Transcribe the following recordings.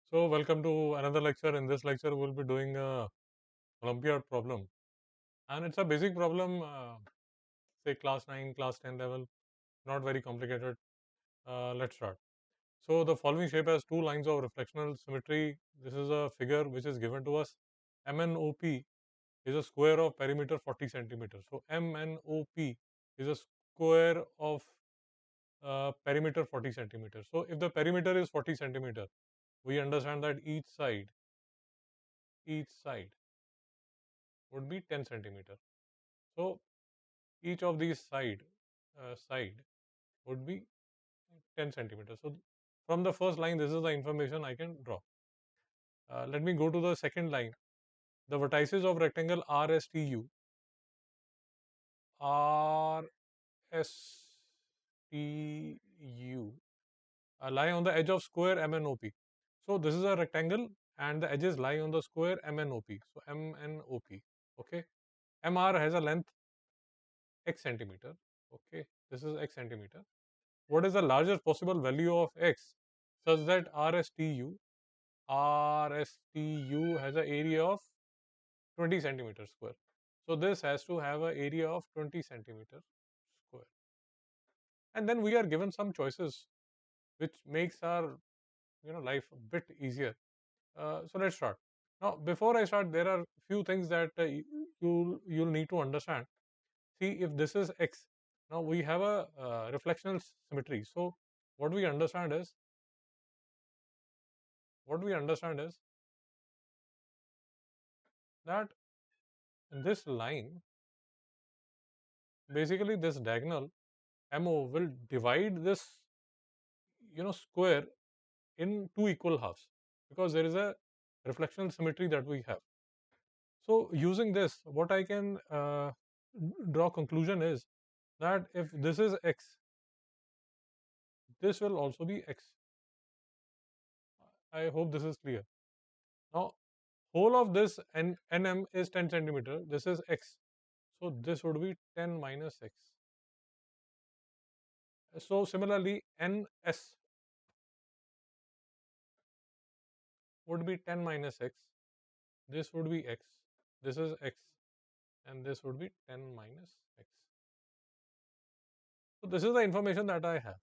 So welcome to another lecture. In this lecture, we'll be doing a Olympiad problem, and it's a basic problem, say class 9, class 10 level, not very complicated. Let's start. So the following shape has two lines of reflectional symmetry. This is a figure which is given to us. MNOP is a square of perimeter 40 centimeters. So MNOP is a square of perimeter 40 centimeters. So if the perimeter is 40 centimeter, we understand that each side would be 10 centimeter. So each of these side would be 10 centimeters. So from the first line, this is the information I can draw. Let me go to the second line. The vertices of rectangle RSTU lie on the edge of square MNOP. So this is a rectangle and the edges lie on the square MNOP. So MNOP. Okay. MR has a length x centimeter. Okay. This is x centimeter. What is the largest possible value of x such that RSTU has an area of 20 centimeters square. So this has to have an area of 20 centimeters square. And then we are given some choices which makes our life a bit easier. So let's start. Now before I start, there are few things that you'll need to understand. See, if this is x, now we have a reflectional symmetry. So what we understand is that this line, basically this diagonal MO will divide this square in two equal halves because there is a reflectional symmetry that we have. So using this, what I can draw conclusion is that if this is x, this will also be x. I hope this is clear. Now whole of this nm is 10 centimeter. This is x. So this would be 10 minus x. So similarly, ns would be 10 minus x. This would be x. This is x. And this would be 10 minus x. So this is the information that I have.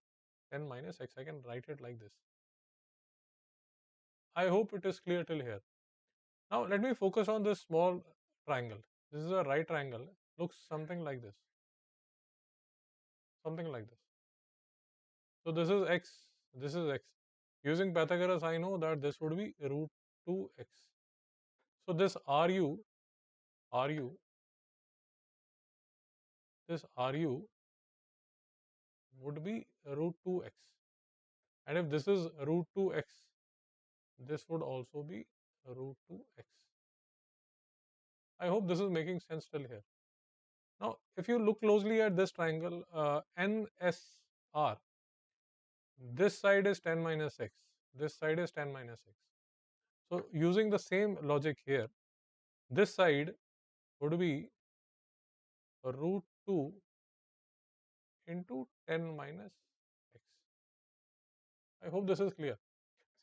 10 minus x. I can write it like this. I hope it is clear till here. Now let me focus on this small triangle. This is a right triangle. Looks something like this. Something like this. So this is x. This is x. Using Pythagoras, I know that this would be root 2x. So this RU, this RU would be root 2x. And if this is root 2x, this would also be root 2x. I hope this is making sense till here. Now, if you look closely at this triangle, NSR, this side is 10 minus x, this side is 10 minus x. So, using the same logic here, this side would be root 2 into 10 minus x. I hope this is clear.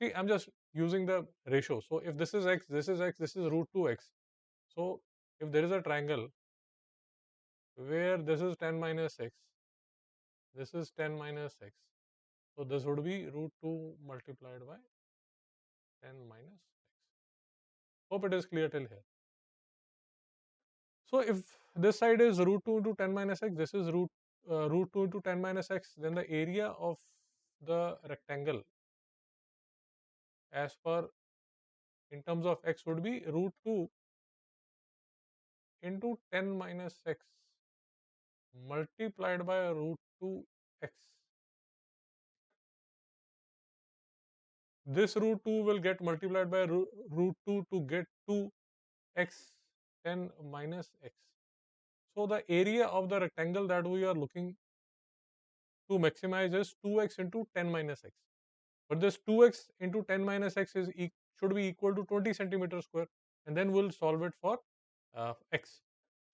See, I'm just using the ratio. So, if this is x, this is x, this is root 2x. So, if there is a triangle where this is 10 minus x, this is 10 minus x. So, this would be root 2 multiplied by 10 minus x. Hope it is clear till here. So, if this side is root 2 into 10 minus x, this is root 2 into 10 minus x, then the area of the rectangle as per in terms of x would be root 2 into 10 minus x multiplied by root 2x. This root 2 will get multiplied by root 2 to get 2x 10 minus x. So the area of the rectangle that we are looking to maximize is 2x into 10 minus x. But this 2x into 10 minus x should be equal to 20 centimeter square, and then we'll solve it for x.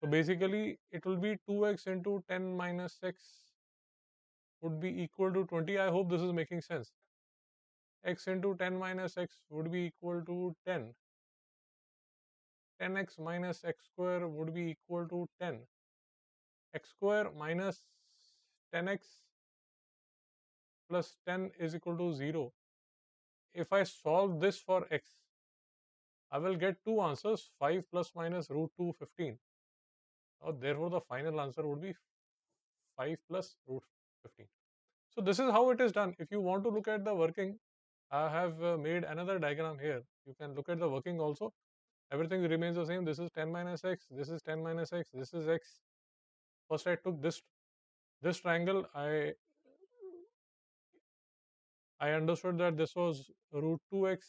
So basically it will be 2x into 10 minus x would be equal to 20. I hope this is making sense. x into 10 minus x would be equal to 10. 10x minus x square would be equal to 10. X square minus 10x plus 10 is equal to 0. If I solve this for x, I will get two answers, 5 plus minus root 2 15. Therefore, the final answer would be 5 plus root 15. So this is how it is done. If you want to look at the working, I have made another diagram here. You can look at the working also. Everything remains the same. This is 10 minus x, this is 10 minus x, this is x. First I took this triangle. I understood that this was root 2x.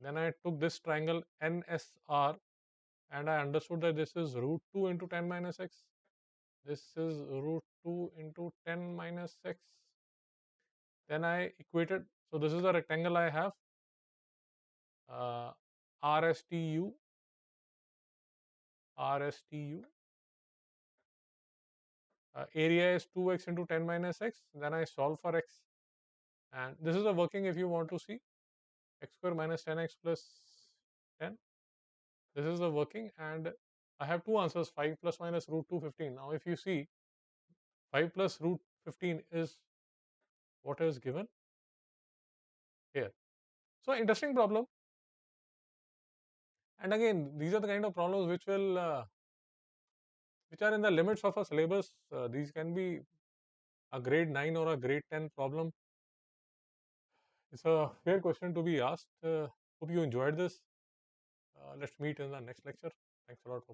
Then I took this triangle NSR and I understood that this is root 2 into 10 minus x. This is root 2 into 10 minus x. Then I equated. So this is the rectangle I have. RSTU. Area is 2x into 10 minus x. Then I solve for x. And this is the working if you want to see. X square minus 10x plus 10. This is the working, and I have two answers, 5 plus minus root 2 15. Now if you see, 5 plus root 15 is what is given here. So interesting problem. And again, these are the kind of problems which which are in the limits of a syllabus. These can be a grade 9 or a grade 10 problem. It's a fair question to be asked. Hope you enjoyed this. Let's meet in the next lecture. Thanks a lot for watching.